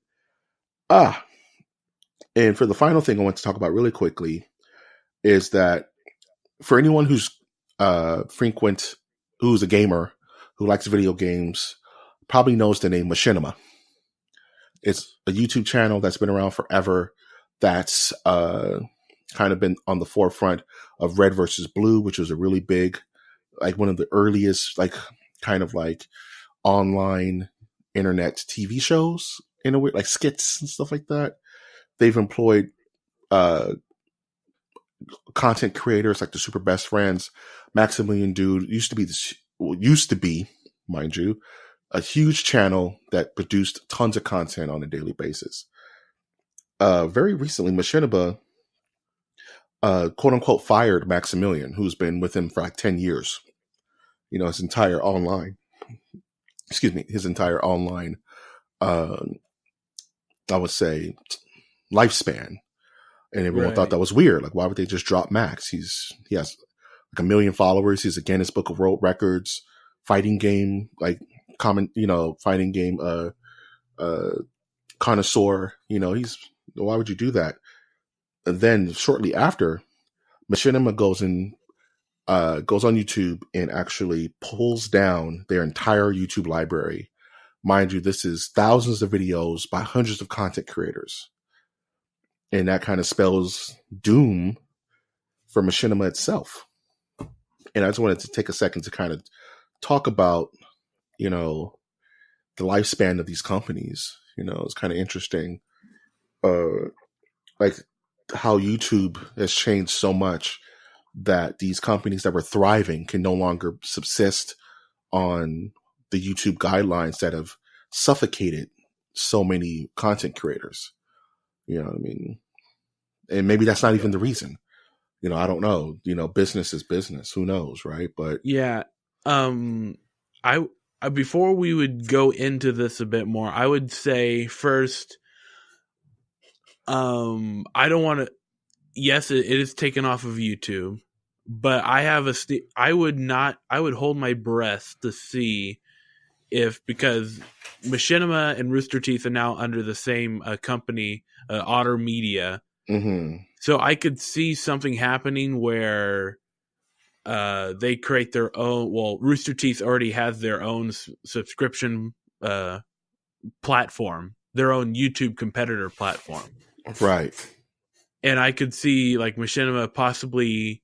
And for the final thing I want to talk about really quickly is that for anyone who's who's a gamer, who likes video games, probably knows the name Machinima. It's a YouTube channel that's been around forever. That's kind of been on the forefront of Red versus Blue, which was a really big, like one of the earliest, like kind of like online internet TV shows in a way, like skits and stuff like that. They've employed uh, content creators like the Super Best Friends. Maximilian Dude used to be, mind you, a huge channel that produced tons of content on a daily basis. Very recently, Machinima, quote unquote, fired Maximilian, who's been with him for like 10 years. His entire online, uh, I would say, lifespan. And everyone thought that was weird. Like, why would they just drop Max? He has like 1 million followers. He's a Guinness Book of World Records, fighting game, fighting game, connoisseur. Why would you do that? And then shortly after, Machinima goes on YouTube and actually pulls down their entire YouTube library. Mind you, this is thousands of videos by hundreds of content creators. And that kind of spells doom for Machinima itself. And I just wanted to take a second to kind of talk about, the lifespan of these companies. It's kind of interesting, like how YouTube has changed so much that these companies that were thriving can no longer subsist on the YouTube guidelines that have suffocated so many content creators. You know what I mean? And maybe that's not even the reason. I don't know. Business is business. Who knows, right? But yeah, I before we would go into this a bit more, I would say first, I don't want to. Yes, it is taken off of YouTube, but I would hold my breath to see if, because Machinima and Rooster Teeth are now under the same company, Otter Media. Mm-hmm. So I could see something happening where they create their own. Well, Rooster Teeth already has their own subscription platform, their own YouTube competitor platform. Right. And I could see like Machinima possibly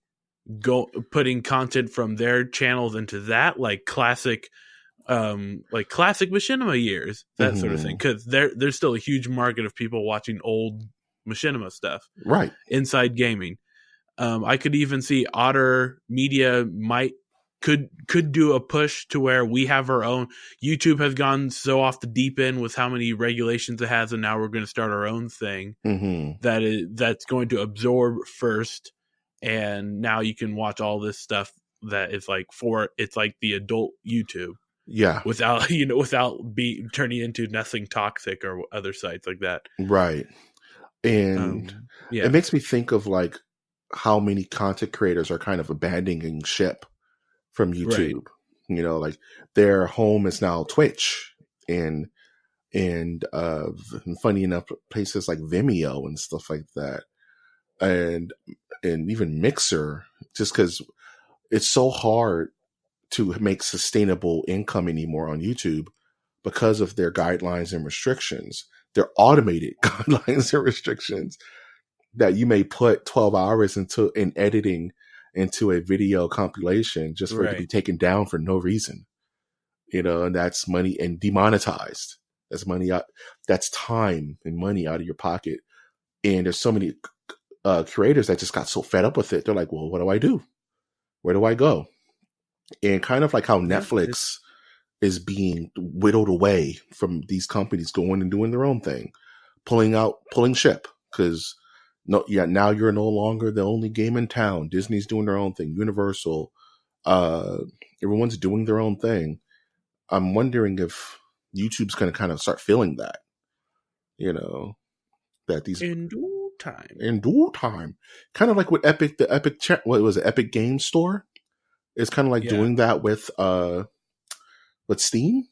putting content from their channels into that, like classic Machinima years, that sort of thing. Because there's still a huge market of people watching old Machinima stuff, right? Inside gaming. I could even see Otter Media could do a push to where we have our own. YouTube has gone so off the deep end with how many regulations it has, and now we're going to start our own thing that's going to absorb first, and now you can watch all this stuff that is like it's like the adult YouTube. Yeah. Without turning into Nothing Toxic or other sites like that. Right. And it makes me think of like how many content creators are kind of abandoning ship from YouTube. Right. Like their home is now Twitch and funny enough, places like Vimeo and stuff like that. And even Mixer, just because it's so hard to make sustainable income anymore on YouTube because of their guidelines and restrictions, their automated guidelines and restrictions, that you may put 12 hours in editing into a video compilation just for it to be taken down for no reason, and that's money and demonetized. That's money out. That's time and money out of your pocket. And there's so many creators that just got so fed up with it. They're like, well, what do I do? Where do I go? And kind of like how Netflix is being whittled away from these companies going and doing their own thing, pulling ship. Because now you're no longer the only game in town. Disney's doing their own thing. Universal, everyone's doing their own thing. I'm wondering if YouTube's going to kind of start feeling that, that these in due time, kind of like with Epic, what was it, Epic Games Store? It's kind of like doing that with Steam.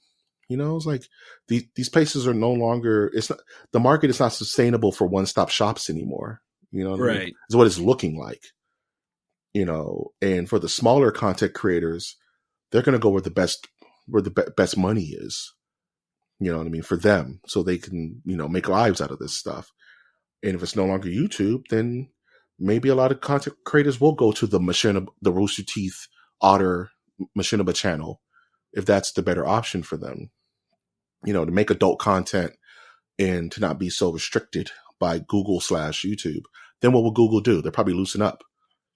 It's like these places are no longer. It's not, the market is not sustainable for one-stop shops anymore. What I mean? It's what it's looking like. And for the smaller content creators, they're going to go where the best money is. You know what I mean? For them, so they can make lives out of this stuff. And if it's no longer YouTube, then maybe a lot of content creators will go to the Rooster Teeth, Otter, Machinima channel, if that's the better option for them. to make adult content and to not be so restricted by Google/YouTube, then what will Google do? They'll probably loosen up,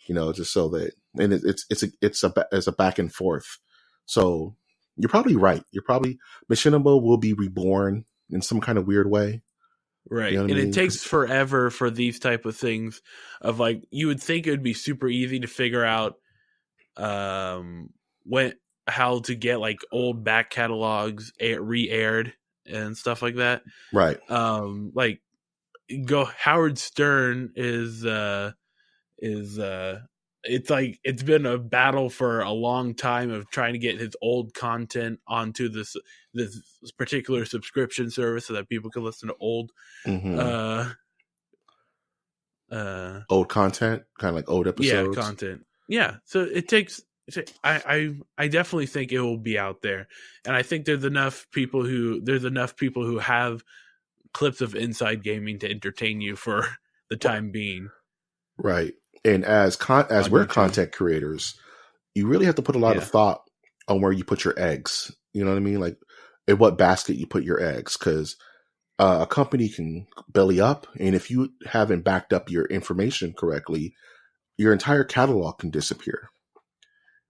just so that, and it's a back and forth. So you're probably right. Machinima will be reborn in some kind of weird way. Right. You know what And I it mean? takes forever for these type of things of like, you would think it would be super easy to figure out how to get like old back catalogs re-aired and stuff like that. Right. Like Howard Stern is it's like it's been a battle for a long time of trying to get his old content onto this particular subscription service so that people can listen to old old content, kind of like old episodes. Yeah, content. Yeah, so it takes. I definitely think it will be out there, and I think there's enough people who have clips of Inside Gaming to entertain you for the time being. Right, and as we're content creators, you really have to put a lot of thought on where you put your eggs. You know what I mean? Like, in what basket you put your eggs, because a company can belly up, and if you haven't backed up your information correctly, your entire catalog can disappear.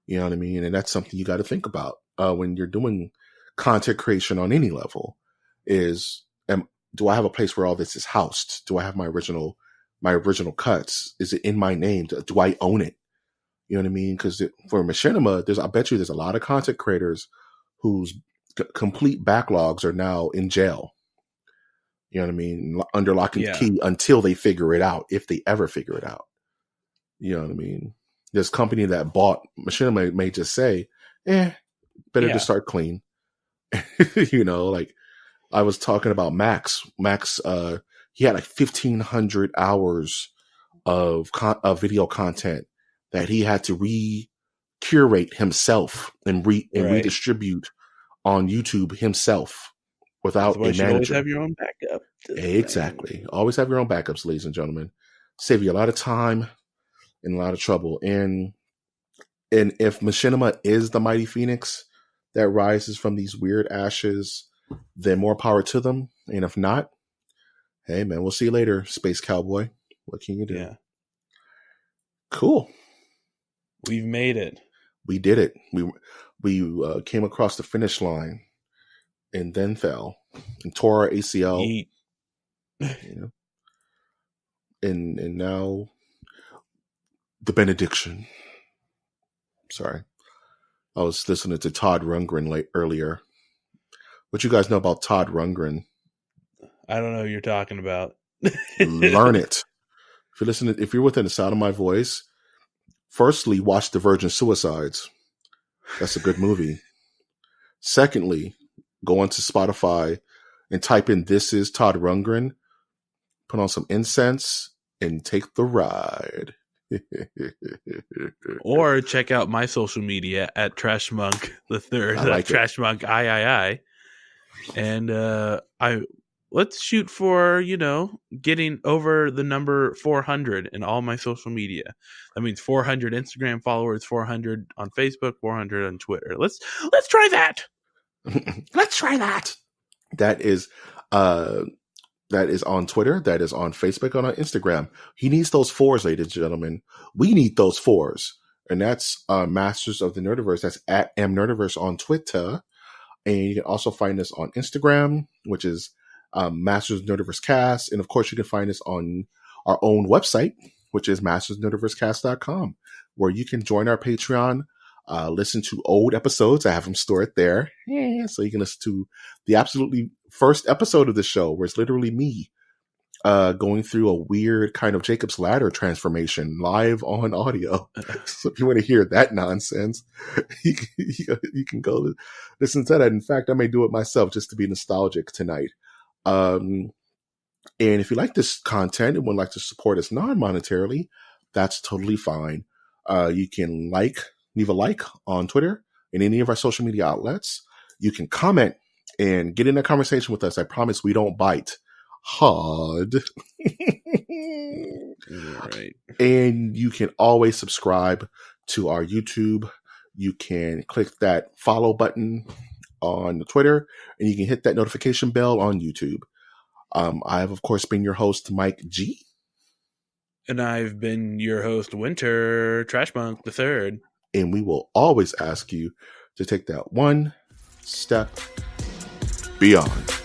You know what I mean? And that's something you got to think about when you're doing content creation on any level. Do I have a place where all this is housed? Do I have my original cuts? Is it in my name? Do I own it? You know what I mean? Because for Machinima, I bet you there's a lot of content creators whose complete backlogs are now in jail. You know what I mean? Under lock and key until they figure it out, if they ever figure it out. You know what I mean? This company that bought Machinima may just say, better to start clean. Like I was talking about Max. Max, he had like 1,500 hours of video content that he had to curate himself and redistribute on YouTube himself without a manager. Always have your own backup. Exactly. Always have your own backups, ladies and gentlemen. Save you a lot of time and a lot of trouble. And if Machinima is the mighty phoenix that rises from these weird ashes, then more power to them. And if not, hey man, we'll see you later, Space Cowboy. What can you do? Yeah. Cool. We've made it. We did it. We came across the finish line and then fell and tore our ACL. And now the benediction. Sorry. I was listening to Todd Rundgren earlier. What you guys know about Todd Rundgren? I don't know what you're talking about. Learn it. If you're within the sound of my voice, firstly, watch The Virgin Suicides. That's a good movie. Secondly, go onto Spotify and type in "This is Todd Rundgren." Put on some incense and take the ride. Or check out my social media at Trash Monk the Third. Trash Monk III. And let's shoot for, getting over the number 400 in all my social media. That means 400 Instagram followers, 400 on Facebook, 400 on Twitter. Let's try that. Let's try that. That is on Twitter. That is on Facebook and on Instagram. He needs those 4s, ladies and gentlemen. We need those 4s. And that's Masters of the Nerdiverse. That's at MNerdiverse on Twitter. And you can also find us on Instagram, which is Masters of Nerdiverse Cast. And of course, you can find us on our own website, which is mastersnerdiversecast.com, where you can join our Patreon, listen to old episodes. I have them stored there. So you can listen to the absolutely first episode of the show, where it's literally me going through a weird kind of Jacob's Ladder transformation live on audio. So if you want to hear that nonsense, you can go listen to that. In fact, I may do it myself just to be nostalgic tonight. And if you like this content and would like to support us non-monetarily, that's totally fine. You can leave a like on Twitter and any of our social media outlets. You can comment and get in a conversation with us. I promise we don't bite hard. Right. And you can always subscribe to our YouTube. You can click that follow button on Twitter, and you can hit that notification bell on YouTube. I have, of course, been your host, Mike G. And I've been your host, Winter Trashmonk the Third. And we will always ask you to take that one step beyond.